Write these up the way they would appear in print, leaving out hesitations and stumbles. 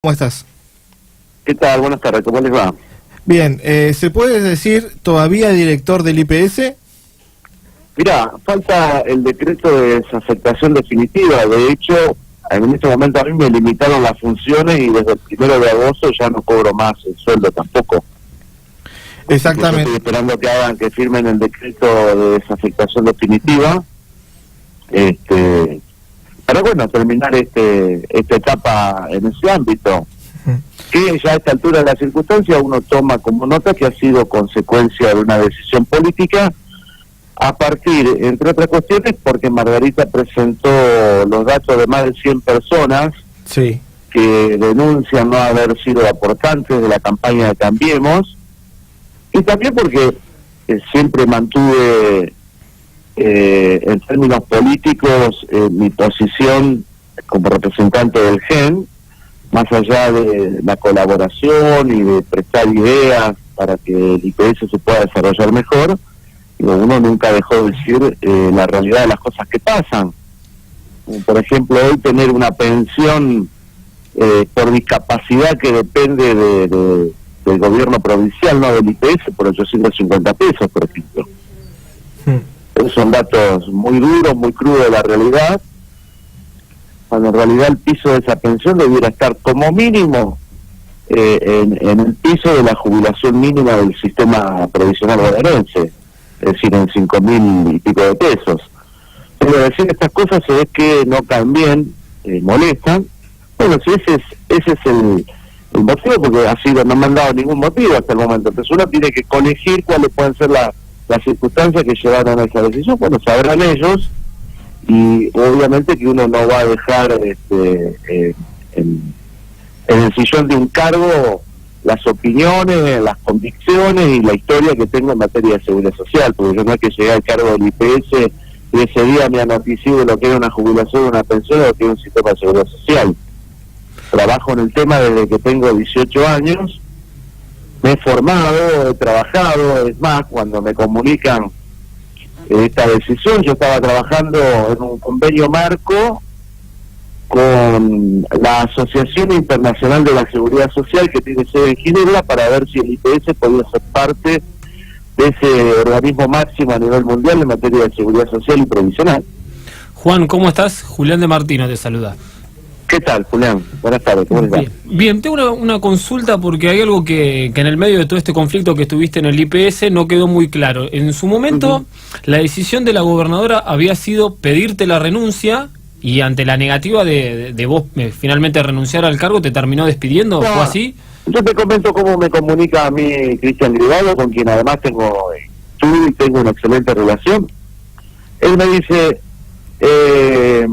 ¿Cómo estás? ¿Qué tal? Buenas tardes, ¿cómo les va? Bien, ¿se puede decir todavía director del IPS? Mirá, falta el decreto de desafectación definitiva. De hecho, en este momento a mí me limitaron las funciones y desde el 1 de agosto ya no cobro más el sueldo tampoco. Exactamente. Estoy esperando que firmen el decreto de desafectación definitiva. Para bueno, terminar esta etapa en ese ámbito. Que ya a esta altura de la circunstancia uno toma como nota que ha sido consecuencia de una decisión política a partir, entre otras cuestiones, porque Margarita presentó los datos de más de 100 personas sí, que denuncian no haber sido aportantes de la campaña de Cambiemos, y también porque siempre mantuve en términos políticos mi posición como representante del GEN, más allá de la colaboración y de prestar ideas para que el IPS se pueda desarrollar mejor. Uno nunca dejó de decir la realidad de las cosas que pasan. Por ejemplo, hoy tener una pensión por discapacidad que depende del gobierno provincial, no del IPS, por 850 pesos, por ejemplo. Esos son datos muy duros, muy crudos de la realidad, cuando en realidad el piso de esa pensión debiera estar como mínimo en el piso de la jubilación mínima del sistema provisional bonaerense, es decir, en 5.000 y pico de pesos. Pero decir estas cosas se ve que no caen bien, molestan. Bueno, si ese es el motivo, porque no me han dado ningún motivo hasta el momento. Entonces uno tiene que colegir cuáles pueden ser las circunstancias que llevaron a esa decisión. Bueno, sabrán ellos, y obviamente que uno no va a dejar en el sillón de un cargo las opiniones, las convicciones y la historia que tengo en materia de seguridad social, porque yo no es que llegué al cargo del IPS y ese día me anoticié de lo que era una jubilación, una pensión o lo que era un sistema de seguridad social. Trabajo en el tema desde que tengo 18 años, me he formado, he trabajado, es más, cuando me comunican esta decisión, yo estaba trabajando en un convenio marco con la Asociación Internacional de la Seguridad Social, que tiene sede en Ginebra, para ver si el IPS podía ser parte de ese organismo máximo a nivel mundial en materia de seguridad social y provisional. Juan, ¿cómo estás? Julián de Martino te saluda. ¿Qué tal, Julián? Buenas tardes, ¿cómo estás? Bien, tengo una consulta porque hay algo que en el medio de todo este conflicto que estuviste en el IPS no quedó muy claro. En su momento, la decisión de la gobernadora había sido pedirte la renuncia, y ante la negativa de vos finalmente renunciar al cargo, ¿te terminó despidiendo? ¿Fue así? Yo te comento cómo me comunica a mí Cristian Grivado, con quien además tengo una excelente relación. Él me dice que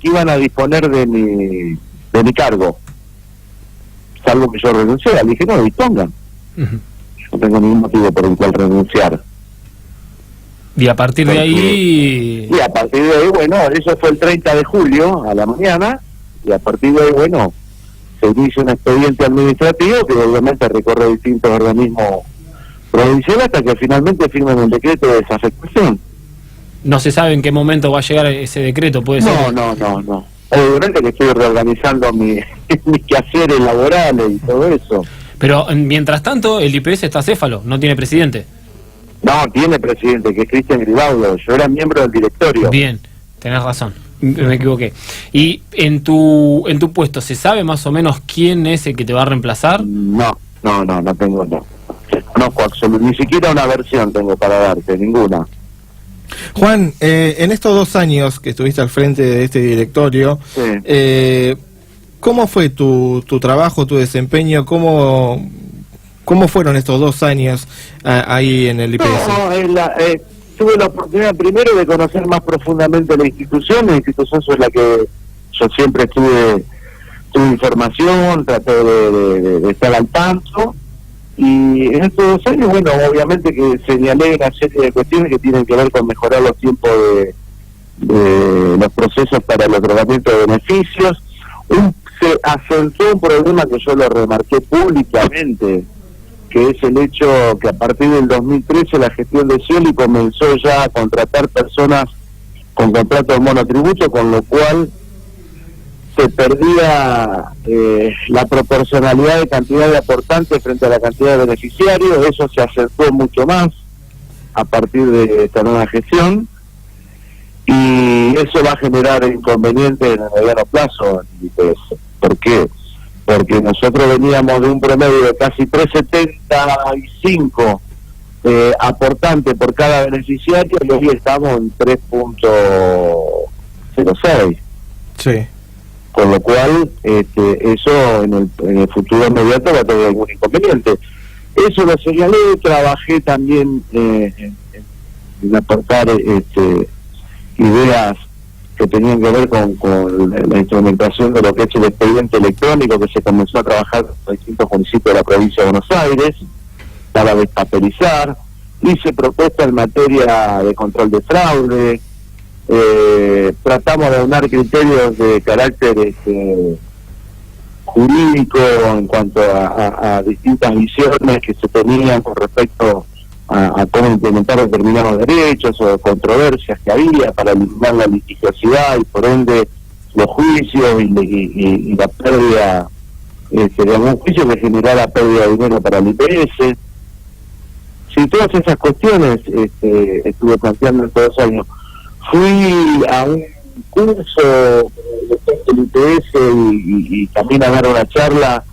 iban a disponer de mi cargo, salvo que yo renunciara. Le dije, no, dispongan. No tengo ningún motivo por el cual renunciar. Y a partir de ahí... Y a partir de ahí, bueno, eso fue el 30 de julio a la mañana, y a partir de ahí, bueno, se inicia un expediente administrativo que obviamente recorre distintos organismos provinciales hasta que finalmente firmen el decreto de desafectación. No se sabe en qué momento va a llegar ese decreto, ¿puede ser? No. Obviamente que estoy reorganizando mis quehaceres laborales y todo eso. Pero mientras tanto, el IPS está acéfalo, no tiene presidente. No, tiene presidente, que es Cristian Grivado. Yo era miembro del directorio. Bien, tenés razón, me equivoqué. ¿Y en tu puesto se sabe más o menos quién es el que te va a reemplazar? No tengo, no. Conozco absolutamente, ni siquiera una versión tengo para darte, ninguna. Juan, en estos 2 años que estuviste al frente de este directorio, sí, ¿cómo fue tu trabajo, tu desempeño? ¿Cómo fueron estos 2 años ahí en el IPS? Tuve la oportunidad primero de conocer más profundamente la institución sobre la que yo siempre tuve información, traté de estar al tanto, y en estos 2 años, bueno, obviamente que señalé una serie de cuestiones que tienen que ver con mejorar los tiempos de los procesos para el otorgamiento de beneficios. Se acentuó un problema que yo lo remarqué públicamente, que es el hecho que a partir del 2013 la gestión de Scioli comenzó ya a contratar personas con contrato de monotributo, con lo cual se perdía la proporcionalidad de cantidad de aportantes frente a la cantidad de beneficiarios. Eso se acentuó mucho más a partir de esta nueva gestión, y eso va a generar inconvenientes en el mediano plazo en el IPS. ¿Por qué? Porque nosotros veníamos de un promedio de casi 3,75 aportantes por cada beneficiario, y hoy estamos en 3,06. Sí. Con lo cual, eso en el futuro inmediato va a tener algún inconveniente. Eso lo señalé. Trabajé también en aportar ideas que tenían que ver con la instrumentación de lo que es el expediente electrónico, que se comenzó a trabajar en distintos municipios de la provincia de Buenos Aires para despapelizar. Hice propuestas en materia de control de fraude. Tratamos de aunar criterios de carácter jurídico en cuanto a distintas visiones que se tenían con respecto a cómo implementar determinados derechos o controversias que había para eliminar la litigiosidad y por ende los juicios y la pérdida de algún juicio que generara pérdida de dinero para el IPS. Sí, todas esas cuestiones estuve planteando en todos los años. Fui a un curso del IPS y también a dar una charla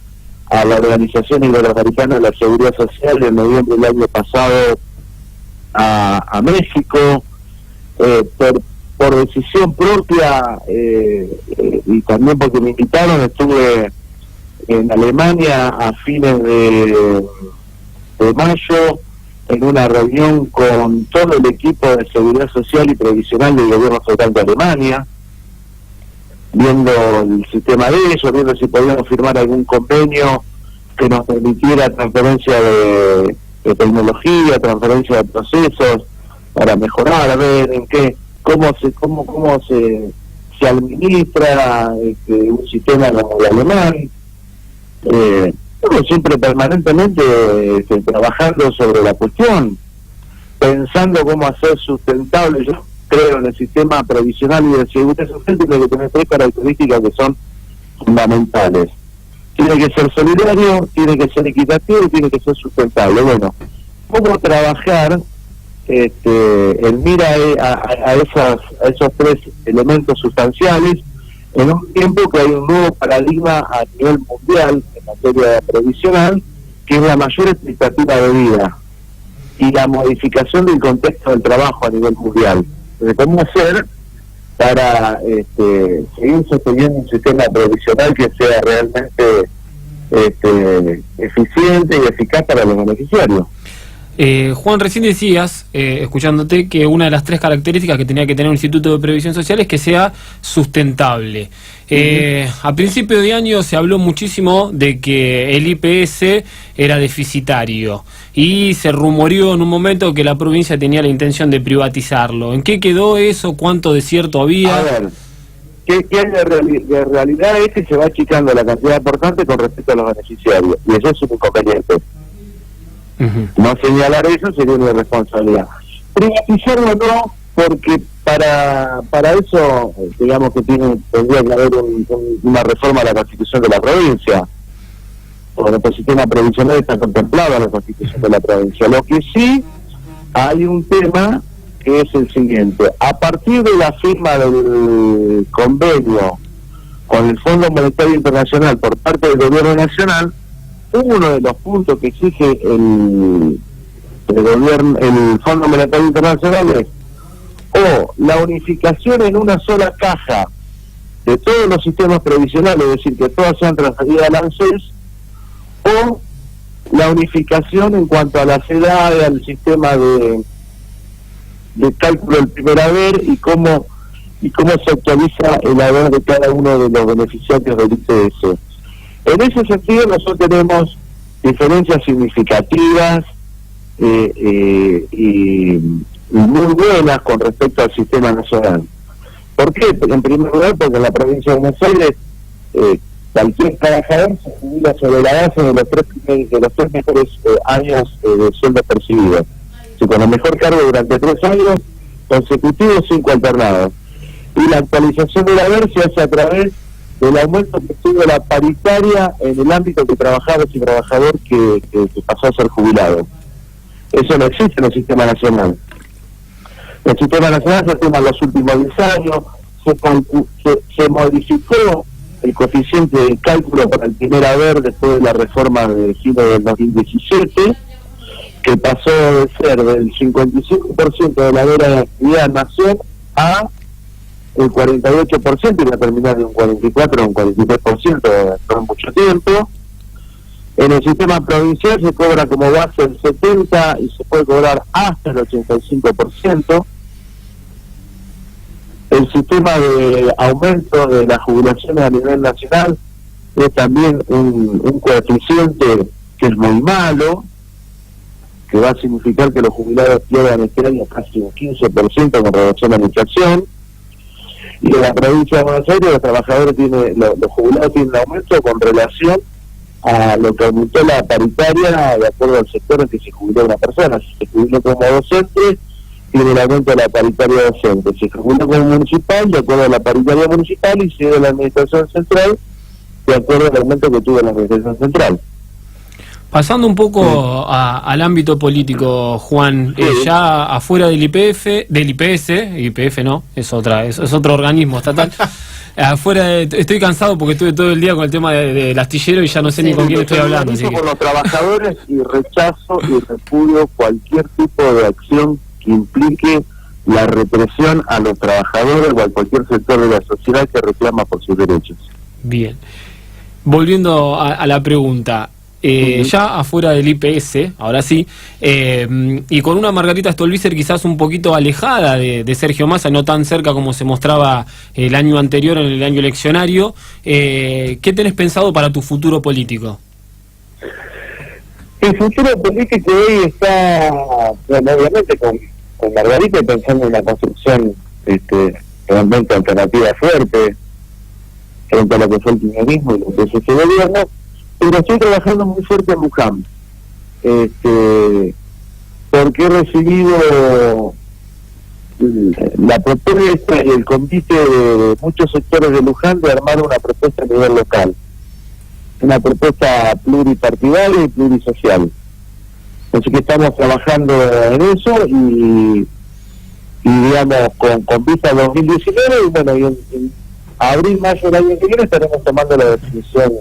a la Organización Iberoamericana de la Seguridad Social en noviembre del año pasado a México, por decisión propia, y también porque me invitaron. Estuve en Alemania a fines de mayo en una reunión con todo el equipo de Seguridad Social y Previsional del Gobierno Federal de Alemania, viendo el sistema de ellos, viendo si podíamos firmar algún convenio que nos permitiera transferencia de tecnología, transferencia de procesos para mejorar, a ver en qué, cómo se administra un sistema como el alemán. Siempre permanentemente trabajando sobre la cuestión, pensando cómo hacer sustentable. Yo creo en el sistema previsional y de seguridad social tiene que tener 3 características que son fundamentales. Tiene que ser solidario, tiene que ser equitativo y tiene que ser sustentable. Bueno, ¿cómo trabajar en mira a esos 3 elementos sustanciales en un tiempo que hay un nuevo paradigma a nivel mundial en materia previsional, que es la mayor expectativa de vida y la modificación del contexto del trabajo a nivel mundial? Entonces, ¿cómo hacer para seguir sosteniendo un sistema previsional que sea realmente eficiente y eficaz para los beneficiarios? Juan, recién decías, escuchándote, que una de las 3 características que tenía que tener un instituto de previsión social es que sea sustentable. A principio de año se habló muchísimo de que el IPS era deficitario y se rumoreó en un momento que la provincia tenía la intención de privatizarlo. ¿En qué quedó eso? ¿Cuánto de cierto había? A ver, ¿qué hay de realidad? Es que se va achicando la cantidad aportante con respecto a los beneficiarios, y eso es un inconveniente. No señalar eso sería una irresponsabilidad. Privatizarlo no, porque para eso, digamos que tendría que haber una reforma a la Constitución de la provincia, porque el sistema previsional está contemplado en la Constitución de la provincia. Lo que sí hay un tema que es el siguiente: a partir de la firma del convenio con el Fondo Monetario Internacional por parte del Gobierno Nacional, uno de los puntos que exige el Fondo Monetario Internacional es o la unificación en una sola caja de todos los sistemas previsionales, es decir, que todas sean transferidas al ANSES, o la unificación en cuanto a las edades, al sistema de cálculo del primer haber y cómo se actualiza el haber de cada uno de los beneficiarios del IPS. En ese sentido, nosotros tenemos diferencias significativas y muy buenas con respecto al sistema nacional. ¿Por qué? En primer lugar, porque en la provincia de Buenos Aires cualquier trabajador se jubila sobre la base de los 3 mejores años de sueldo percibido. Si con el mejor cargo durante 3 años consecutivos, 5 alternados. Y la actualización del haber se hace a través del aumento que tuvo la paritaria en el ámbito que trabajaba ese trabajador que pasó a ser jubilado. Eso no existe en el sistema nacional. El sistema nacional se toma en los últimos 10 años, se modificó el coeficiente de cálculo para el primer haber después de la reforma de fines del 2017, que pasó de ser del 55% de la haber de actividad en nación a el 48%, y va a terminar en un 44 o un 43% en mucho tiempo. En el sistema provincial se cobra como base el 70% y se puede cobrar hasta el 85%. El sistema de aumento de las jubilaciones a nivel nacional es también un coeficiente que es muy malo, que va a significar que los jubilados pierdan este año casi un 15% con relación a la inflación. Y en la provincia de Buenos Aires los trabajadores los jubilados tienen aumento con relación a lo que aumentó la paritaria de acuerdo al sector en que se jubiló una persona. Si se jubiló como docente, tiene el aumento de la paritaria docente. Si se jubiló como municipal, de acuerdo a la paritaria municipal, y si es de la administración central, de acuerdo al aumento que tuvo la administración central. Pasando un poco al ámbito político, Juan, ya afuera del IPS no, es otro organismo estatal. Estoy cansado porque estuve todo el día con el tema del astillero y ya no sé ni con quién estoy hablando. Así por los trabajadores y rechazo y repudio cualquier tipo de acción que implique la represión a los trabajadores o a cualquier sector de la sociedad que reclama por sus derechos. Bien. Volviendo a la pregunta. Ya afuera del IPS, ahora sí, y con una Margarita Stolbizer quizás un poquito alejada de Sergio Massa, no tan cerca como se mostraba el año anterior, en el año eleccionario, ¿qué tenés pensado para tu futuro político? El futuro político hoy está, bueno, obviamente con Margarita, pensando en una construcción realmente alternativa fuerte frente a lo que fue el kirchnerismo y lo que es ese gobierno. Pero estoy trabajando muy fuerte en Luján, porque he recibido la propuesta y el convite de muchos sectores de Luján de armar una propuesta a nivel local, una propuesta pluripartidaria y plurisocial. Así que estamos trabajando en eso y digamos, con vista al 2019, y bueno, y en abril, mayo del año que viene estaremos tomando la definición.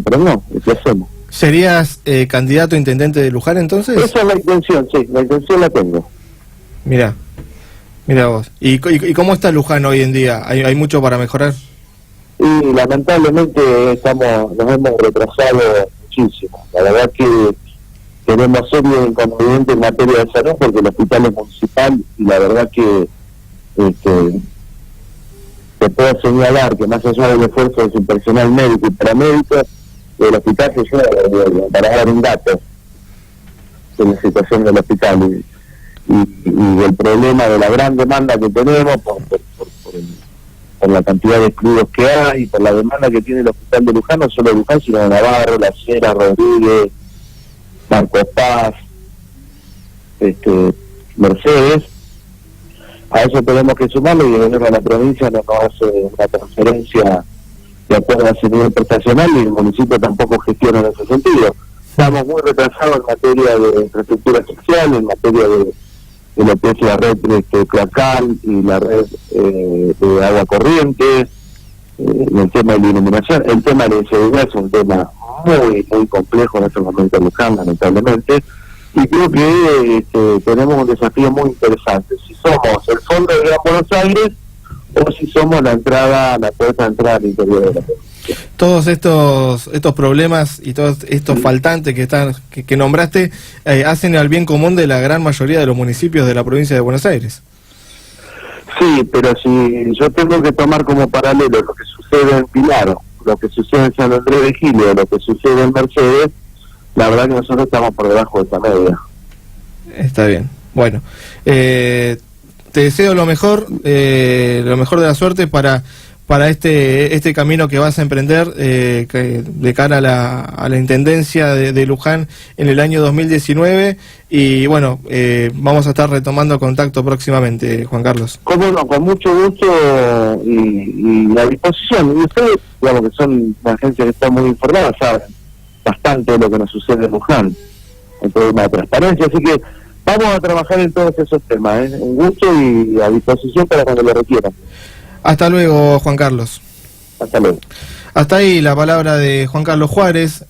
Pero no, ¿qué hacemos? ¿Serías candidato a intendente de Luján entonces? Esa es la intención, sí, la intención la tengo. Mira vos. ¿Y cómo está Luján hoy en día? ¿Hay mucho para mejorar? Y lamentablemente nos hemos retrasado muchísimo. La verdad que tenemos serios inconvenientes en materia de salud porque el hospital es municipal y la verdad que te puedo señalar que más allá del esfuerzo de su personal médico y paramédico, el hospital se lleva, para dar un dato de la situación del hospital y del problema de la gran demanda que tenemos por la cantidad de excluidos que hay, por la demanda que tiene el hospital de Luján, no solo Luján, sino de Navarro, La Sierra, Rodríguez, Marcos Paz, Mercedes. A eso tenemos que sumarlo y el gobierno de la provincia no nos hace una transferencia de acuerdo a ese nivel prestacional y el municipio tampoco gestiona en ese sentido. Estamos muy retrasados en materia de infraestructura social, en materia de lo que es la red cloacal y la red de agua corriente, el tema de la iluminación. El tema de la inseguridad es un tema muy, muy complejo en estos momentos en Luján, lamentablemente. Y creo que tenemos un desafío muy interesante. Si somos el fondo de Gran Buenos Aires o si somos la puerta de entrada al interior de la provincia. Todos estos problemas y todos estos faltantes que nombraste hacen al bien común de la gran mayoría de los municipios de la provincia de Buenos Aires. Sí, pero si yo tengo que tomar como paralelo lo que sucede en Pilar, lo que sucede en San Andrés de Giles, lo que sucede en Mercedes, la verdad que nosotros estamos por debajo de esa media. Está bien. Bueno, te deseo lo mejor de la suerte para para este camino que vas a emprender de cara a la Intendencia de Luján en el año 2019. Y bueno, vamos a estar retomando contacto próximamente, Juan Carlos. Cómo no, con mucho gusto y a disposición. Y ustedes, digamos que son una agencia que está muy informada, saben bastante de lo que nos sucede en Luján, en tema de transparencia, así que vamos a trabajar en todos esos temas, un gusto y a disposición para cuando lo requieran. Hasta luego, Juan Carlos. Hasta luego. Hasta ahí la palabra de Juan Carlos Juárez.